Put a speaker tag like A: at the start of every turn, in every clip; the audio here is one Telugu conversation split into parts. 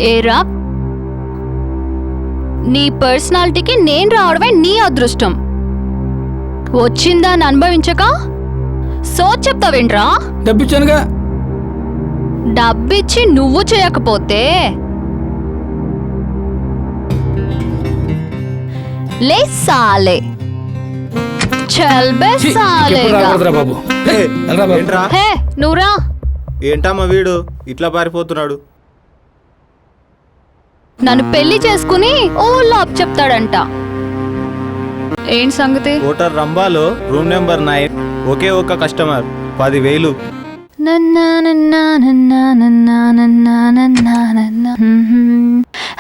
A: ఏరా, నీ పర్సనాలిటీకి నేను రావడమే నీ అదృష్టం. వచ్చిందా అని అనుభవించక సోచ్ చెప్తావేంట్రా?
B: డబ్బిచ్చానుగా.
A: డబ్బిచ్చి నువ్వు చేయకపోతే లే సాలే, చల్ బే సాలేగా.
B: బాబు
A: హే నువ్వురా.
C: ఏంటమ్మా వీడు ఇట్లా పారిపోతున్నాడు?
A: నన్ను పెళ్లి చేసుకుని ఊళ్ళో అప్ చెప్తాడంట. ఏంటి సంగతి?
C: హోటల్ రంబాలో రూమ్ నెంబర్ 9 ఒకే ఒక customer 10,000.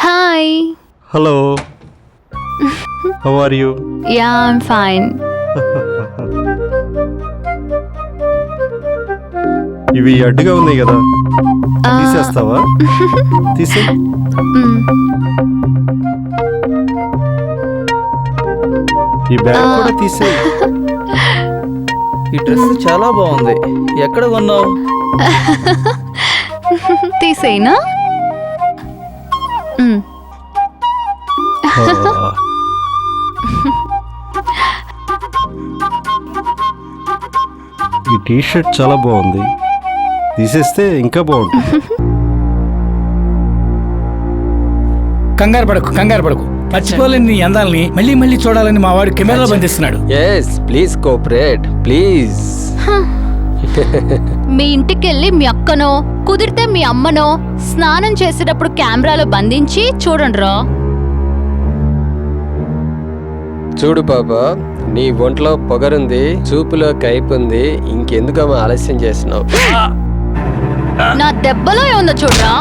A: Hi.
D: Hello, how are you?
A: Ya I'm fine.
D: ఇవి అడ్డుగా ఉన్నాయి కదా, తీసేస్తావా? తీసే. ఈ బ్యాగ్ కూడా తీసే.
B: ఈ డ్రెస్ చాలా బాగుంది. ఎక్కడ కొన్నావు?
A: తీసేనా?
D: ఈ టీషర్ట్ చాలా బాగుంది, తీసేస్తే ఇంకా బాగుంటుంది.
B: కంగారు పడకు. మర్చిపోలేని నీ అందాలని మళ్ళీ మళ్ళీ చూడాలని మా వాడు కెమెరాలో బంధిస్తున్నాడు.
E: Please cooperate please.
A: మీ ఇంటికెళ్ళి మీ అక్కనో కుదిరితే మీ అమ్మనో స్నానం చేసేటప్పుడు కెమెరాలో బంధించి చూడండిరా.
E: చూడు పాపా, నీ ఒంట్లో పొగరుంది, చూపులో కైపుంది, ఇంకెందుకమ్మా ఆలస్యం చేస్తున్నావు?
A: నా దెబ్బలో ఏముందో చూడరా.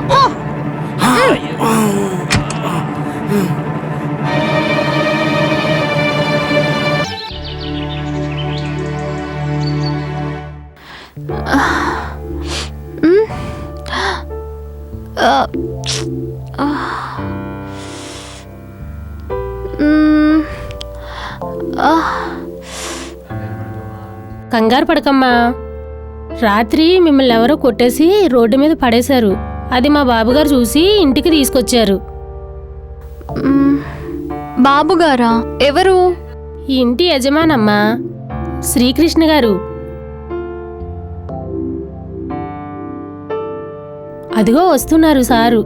F: కంగారు పడకమ్మా. రాత్రి మిమ్మల్ని ఎవరో కొట్టేసి రోడ్డు మీద పడేశారు. అది మా బాబుగారు చూసి ఇంటికి తీసుకొచ్చారు.
A: బాబుగారా? ఎవరు?
F: ఈ ఇంటి యజమానమ్మా, శ్రీకృష్ణ గారు. అదిగో వస్తున్నారు సారు.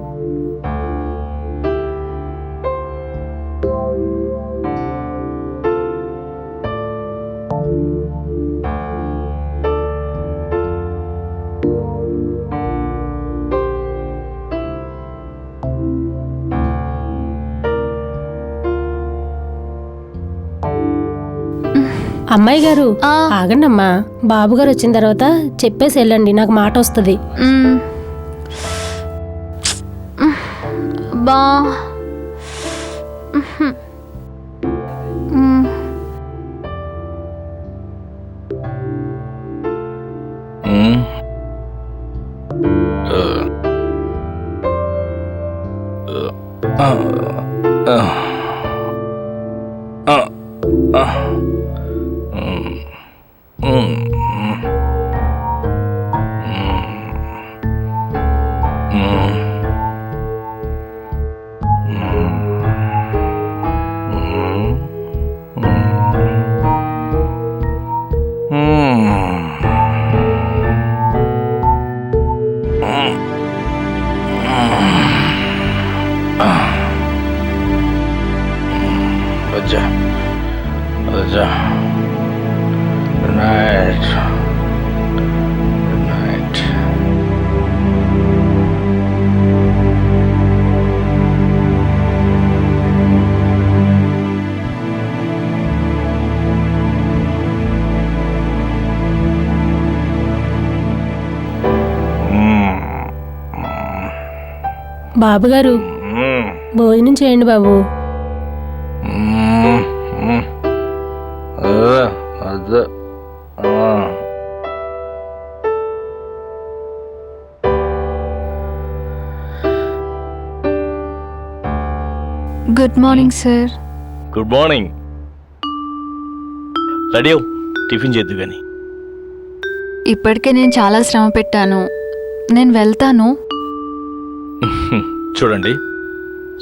F: అమ్మాయి గారు ఆగండమ్మా, బాబుగారు వచ్చిన తర్వాత చెప్పేసి వెళ్ళండి, నాకు మాట వస్తుంది.
A: బా
G: Good night. Good night.
F: బాబుగారు భోజనం చేయండి బాబు.
A: Good morning sir.
G: Good morning. Ready tiffin చేద్దు కానీ.
A: ఇప్పటికే నేను చాలా శ్రమ పెట్టాను, నేను వెళ్తాను.
G: చూడండి,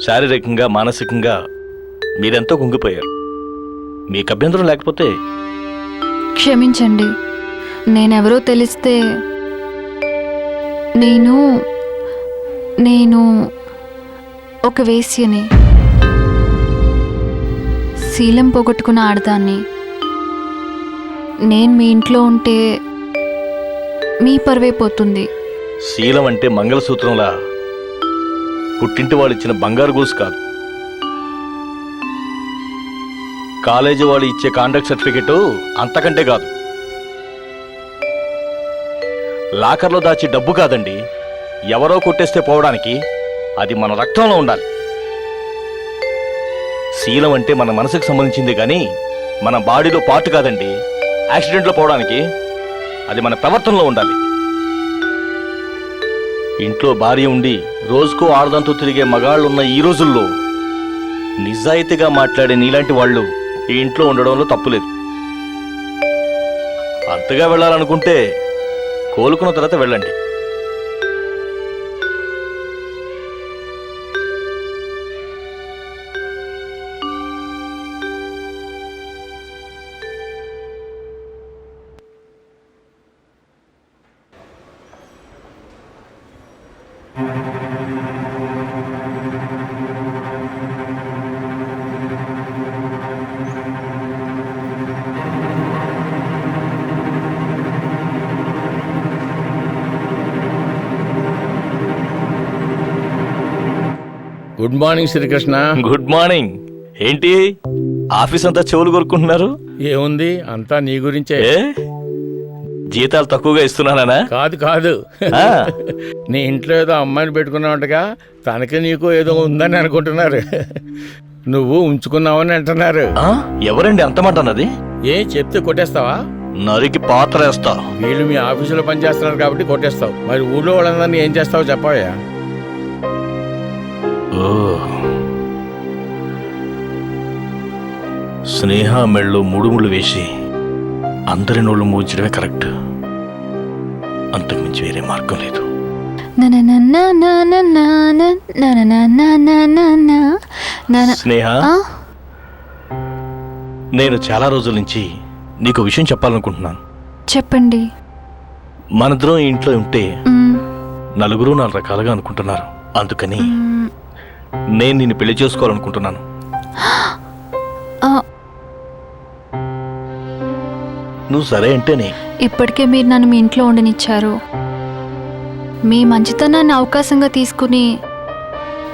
G: శారీరకంగా మానసికంగా మీరెంతో కుంగిపోయారు. మీకు అభ్యంతరం లేకపోతే
A: క్షమించండి. నేనెవరో తెలిస్తే నేను ఒక వేశ్యని, శీలం పోగొట్టుకున్న ఆడదాన్ని. నేను మీ ఇంట్లో ఉంటే మీ పరువే పోతుంది.
G: శీలం అంటే మంగళసూత్రంలా పుట్టింటి వాళ్ళు ఇచ్చిన బంగారు గోసు కాదు. కాలేజీ వాళ్ళు ఇచ్చే కాండక్ట్ సర్టిఫికెట్ అంతకంటే కాదు. లాకర్లో దాచి డబ్బు కాదండి, ఎవరో కొట్టేస్తే పోవడానికి. అది మన రక్తంలో ఉండాలి. శీలం అంటే మన మనసుకు సంబంధించింది కానీ మన బాడీలో పార్ట్ కాదండి. యాక్సిడెంట్లో పోవడానికి అది మన ప్రవర్తనలో ఉండాలి. ఇంట్లో భార్య ఉండి రోజుకో ఆడదంతో తిరిగే మగాళ్ళున్న ఈ రోజుల్లో నిజాయితీగా మాట్లాడే నీలాంటి వాళ్ళు ఈ ఇంట్లో ఉండడంలో తప్పులేదు. అంతగా వెళ్ళాలనుకుంటే కోలుకున్న తర్వాత వెళ్ళండి.
H: Good morning Srikrishna.
G: Good morning. ఏంటి ఆఫీస్ అంతా చెవులు కొరుకుంటున్నారు?
H: ఏముంది, అంతా నీ గురించే.
G: ఏ జీతాలు తక్కువగా ఇస్తున్నానా?
H: కాదు కాదు,
G: ఆ,
H: నీ ఇంట్లో ఏదో అమ్మాయిని పెట్టుకున్నావుంటగా, తనకి నీకు ఏదో ఉందని అనుకుంటున్నారు. నువ్వు ఉంచుకున్నావని అంటున్నారు.
G: ఆ, ఎవరండి అంతమంటున్నది?
H: ఏం చెప్తే కొట్టేస్తావా?
G: నరికి పాత్ర వేస్తా.
H: వీళ్ళు మీ ఆఫీసులో పనిచేస్తున్నారు కాబట్టి కొట్టేస్తావు. మరి ఊళ్ళో వాళ్ళందరినీ ఏం చేస్తావు చెప్పవయ్యా?
G: ఓ, స్నేహ మెళ్ళు ముడుములు వేసి అందరి నోళ్ళు మూయించడమే కరెక్ట్. అంతకుమించి వేరే మార్గం లేదు. స్నేహ, నేను చాలా రోజుల నుంచి నీకు విషయం చెప్పాలనుకుంటున్నాను.
A: చెప్పండి.
G: మనిద్దరం ఈ ఇంట్లో ఉంటే నలుగురు 4 రకాలుగా అనుకుంటున్నారు. అందుకని నేను నిన్ను పెళ్లి చేసుకోవాలనుకుంటున్నాను. నువ్వు సరే అంటేనే.
A: ఇప్పటికే మీరు నన్ను మీ ఇంట్లో ఉండనిచ్చారు. మీ మంచితనాన్ని అవకాశంగా తీసుకుని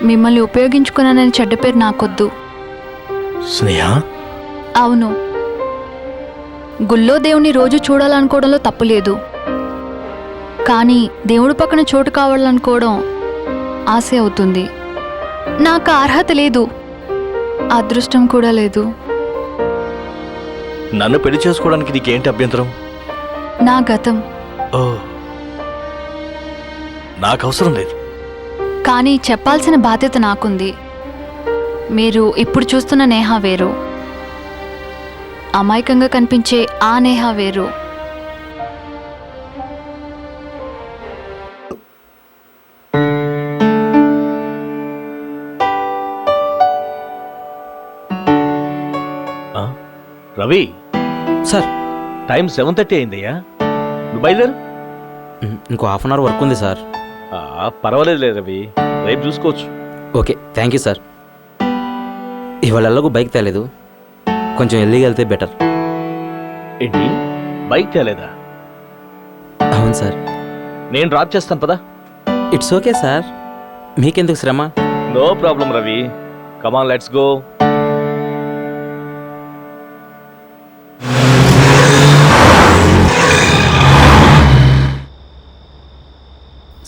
A: మిమ్మల్ని ఉపయోగించుకున్నానని చెడ్డ పేరు నాకొద్దు.
G: స్నేహ,
A: అవును, గుళ్ళో దేవుణ్ణి రోజు చూడాలనుకోవడంలో తప్పులేదు. కానీ దేవుడి పక్కన చోటు కావాలనుకోవడం ఆశ అవుతుంది. నాకు అర్హత లేదు, అదృష్టం కూడా లేదు.
G: నన్ను పెళ్లి చేసుకోవడానికి నీకేంటి అభ్యంతరం?
A: నా గతం.
G: ఓ, నాకు అవసరం లేదు.
A: కానీ చెప్పాల్సిన బాధ్యత నాకుంది. మీరు ఇప్పుడు చూస్తున్న నేహ వేరు, అమాయకంగా కనిపించే ఆ నేహ వేరు.
G: Ravi
I: sir,
G: time 7:30 అయిందయ్యా. నువ్వు బయలుదేరు.
I: ఇంకో హాఫ్ అన్ అవర్ వర్క్ ఉంది సార్.
G: పర్వాలేదులే రవి, రేపు చూసుకోవచ్చు.
I: Okay, thank you sir. ఇవాళ ఎలాగో బైక్ తేలేదు, కొంచెం ఎల్లిగా వెళ్తే బెటర్.
G: ఏంటి, బైక్ తేలేదా?
I: అవును సార్.
G: నేను డ్రాప్ చేస్తాను పదా.
I: ఇట్స్ ఓకే సార్, మీకెందుకు శ్రమ?
G: No problem Ravi, come on let's go.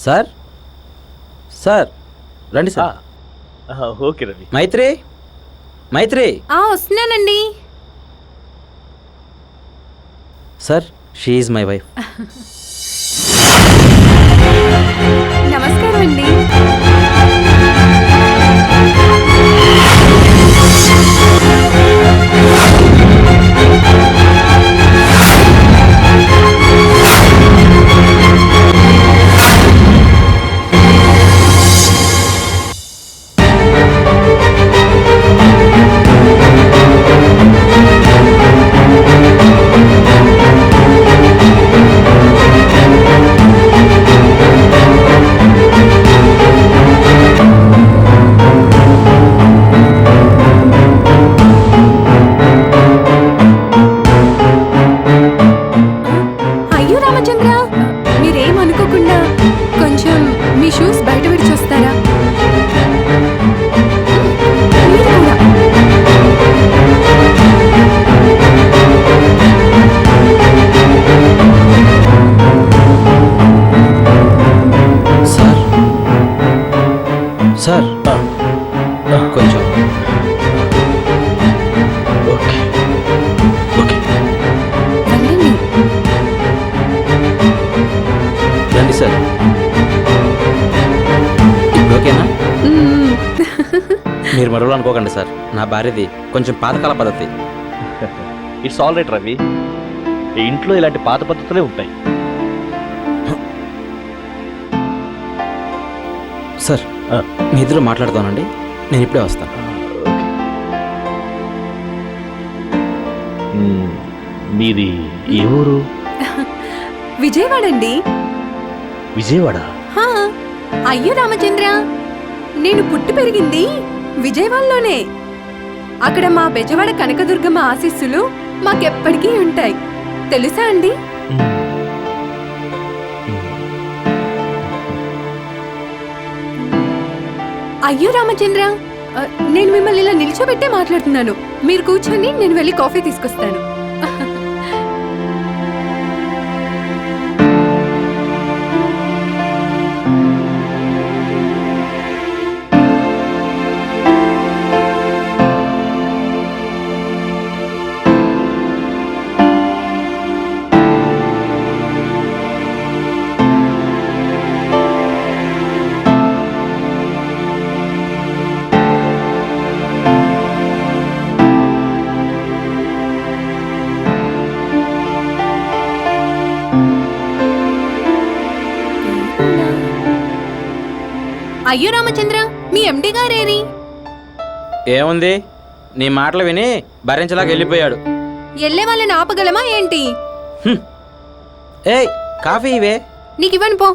I: Sir, sir రండి సార్.
G: ఓకే రవి.
I: మైత్రి, మైత్రి.
F: వస్తున్నానండి.
I: Sir, she is my wife.
F: నమస్కారం అండి.
I: సార్ కొంచెం
G: ఓకే ఓకే
I: రండి సార్. ఇప్పుడు ఓకేనా? మీరు మరో అనుకోకండి సార్, నా భార్యది కొంచెం పాతకాల పద్ధతి.
G: ఇట్స్ ఆల్ రైట్ రవి, ఈ ఇంట్లో ఇలాంటి పాత పద్ధతులే ఉంటాయి.
I: సార్ మీ ఇద్దరు మాట్లాడుతానండి, నేను ఇప్పుడే వస్తాను.
G: మీది ఏ ఊరు?
J: విజయవాడ అండి.
G: విజయవాడ?
J: అయ్యో రామచంద్ర, నేను పుట్టి పెరిగింది విజయవాడలోనే. అక్కడ మా బెజవాడ కనకదుర్గమ్మ ఆశీస్సులు మాకెప్పటికీ ఉంటాయి. తెలుసా అండి? అయ్యో రామచంద్ర, నేను మిమ్మల్ని ఇలా నిల్చోబెట్టే మాట్లాడుతున్నాను. మీరు కూర్చొని, నేను వెళ్ళి కాఫీ తీసుకొస్తాను. అయ్యో రామచంద్ర, మీ ఎండి గారేరి?
I: ఏముంది, నీ మాటలు విని భరించలాగా వెళ్ళిపోయాడు.
J: ఎల్లే వాళ్ళని ఆపగలమా ఏంటి?
I: ఏయ్ కాఫీ ఇవే.
J: నీకు ఇవ్వను పో.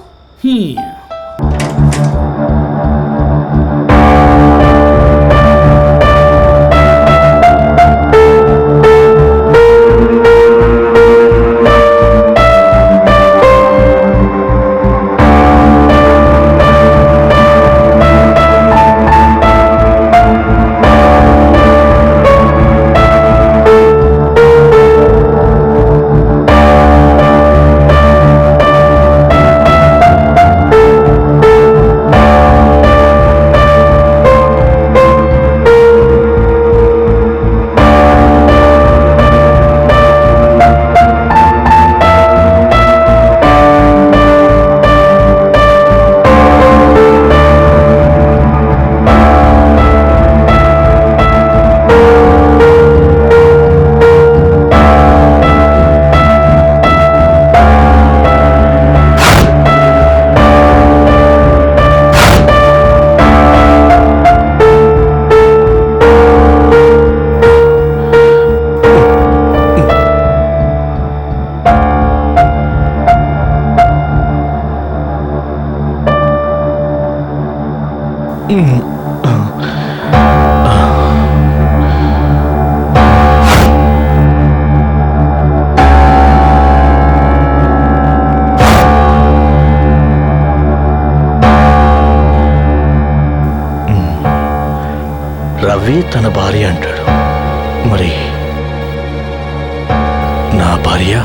G: రవి తన భార్య అంటాడు, మరి నా భార్య?